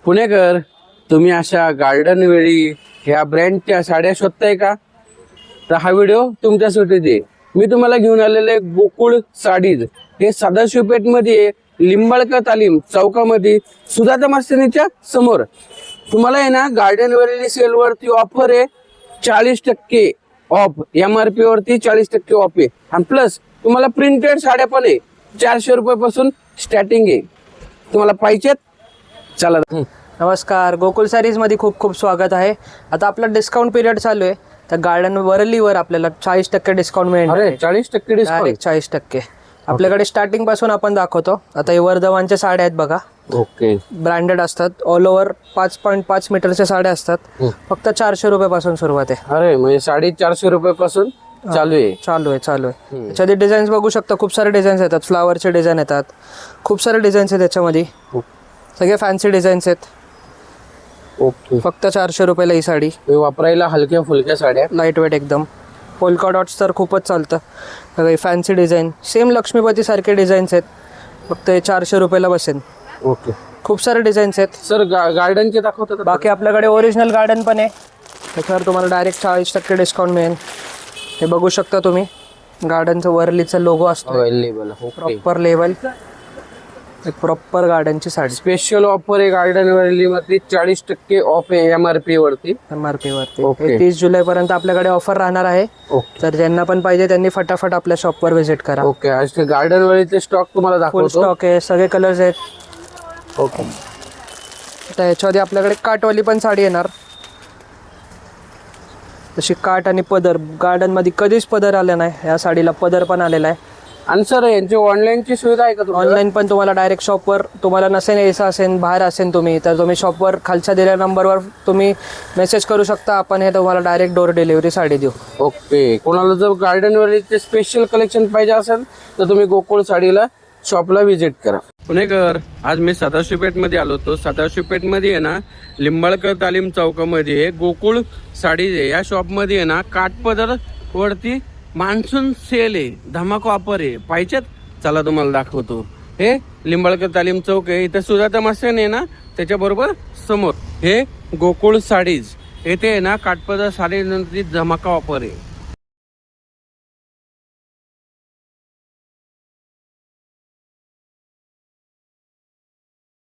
पुणेकर, तुम्ही अशा गार्डन वेळी ह्या ब्रँडच्या साड्या शोधताय का? तर हा व्हिडिओ तुमच्यासाठी दे. मी तुम्हाला घेऊन आलेले गोकुळ साडीज हे सदाशिवपेठमध्ये लिंबाळकर तालीम चौकामध्ये सुधाता मास्टरीच्या समोर तुम्हाला आहे ना गार्डन वेळी सेल वरती ऑफर आहे 40% ऑफ. MRP वरती 40% ऑफ आहे आणि प्लस तुम्हाला प्रिंटेड साड्या पण आहे 400 रुपयापासून स्टार्टिंग आहे. तुम्हाला पाहिजेत? चला. नमस्कार, गोकुल सारीजमध्ये खूप खूप स्वागत आहे. आता आपला डिस्काउंट पिरियड चालू आहे. तर गार्डन वरलीवर आपल्याला 40% डिस्काउंट मिळणार. अरे 40% डिस्काउंट? 40%. आपल्याकडे स्टार्टिंग पासून आपण दाखवतो. आता हे वर्धमानच्या साड्या आहेत बघा. ओके. ब्रँडेड असतात. ऑल ओव्हर 5.5 मीटरच्या साड्या असतात. फक्त 400 रुपयापासून सुरुवात आहे. अरे म्हणजे 450 रुपयापासून चालू आहे. चालू आहे. त्याच्यामध्ये डिझाईन्स बघू शकता. खूप सारे डिझाईन्स येतात. फ्लावरचे डिझाईन येतात. खूप सारे डिझाईन्स आहेत त्याच्यामध्ये. सगळे फॅन्सी डिझाईन्स आहेत. ओके. फक्त 400 रुपयाला ही साडी. वापरायला हलक्या फुलक्या साड्या, लाईट वेट एकदम. पोल्का डॉट्स तर खूपच चालतं. सगळे फॅन्सी डिझाईन, सेम लक्ष्मीपती सारखे डिझाईन्स आहेत. फक्त हे 400 रुपयाला बसेल. ओके. खूप सारे डिझाईन्स आहेत. सर गार्डनचे दाखवतात? बाकी आपल्याकडे ओरिजिनल गार्डन पण आहे. त्याच्यावर तुम्हाला डायरेक्ट 40% डिस्काउंट मिळेल. हे बघू शकता तुम्ही. गार्डनचं वरलीचा लोगो असतो. Label proper level. एक प्रॉपर गार्डनची साडी. स्पेशल ऑफर आहे गार्डन वरली मध्ये 40% ऑफ आहे MRP वरती. MRP वरती. ओके. 30 जुलै पर्यंत आपल्याकडे ऑफर राहणार आहे. ओके. तर ज्यांना पण पाहिजे त्यांनी फटाफट आपल्या शॉपवर व्हिजिट करा. ओके. आज गार्डन वरलीचे स्टॉक तुम्हाला फुल दाखवतो. स्टॉक आहे. सगळे कलर्स आहेत. ओके. तर ह्याच्यामध्ये आपल्याकडे काटवाली पण साडी येणार. तशी काट आणि पदर. गार्डनमध्ये कधीच पदर आला नाही. या साडीला पदर पण आलेला आहे. आणि सर यांची ऑनलाईनची सुविधा आहे का तुम्हाला? ऑनलाईन पण तुम्हाला डायरेक्ट शॉपवर, तुम्हाला नसेल यायचं असेल, बाहेर असेल तुम्ही, तर तुम्ही शॉपवर खालच्या दिलेल्या नंबरवर तुम्ही मेसेज करू शकता. आपण हे तुम्हाला डायरेक्ट डोर डिलिव्हरी साडी देऊ. ओके. कोणाला जर गार्डन वरलीचे स्पेशल कलेक्शन पाहिजे असेल तर तुम्ही गोकुळ साडीला शॉपला व्हिजिट करा. पुणेकर, आज मी सदाशिवपेठ मध्ये आलो होतो. सदाशिवपेठ मध्ये आहे ना लिंबाळकर तालीम चौकामध्ये गोकुळ साडीज आहे. या शॉपमध्ये आहे ना काठपदर वरती मान्सून सेल आहे, धमाका ऑफर आहे. पाहिजेत? चला तुम्हाला दाखवतो. हे लिंबाळकर तालीम चौक आहे. इथे सुधाता मास्टर आहे ना त्याच्याबरोबर समोर हे गोकुळ साडीज. येथे आहे ना काठपदर साडीनंतर धमाका ऑफर आहे.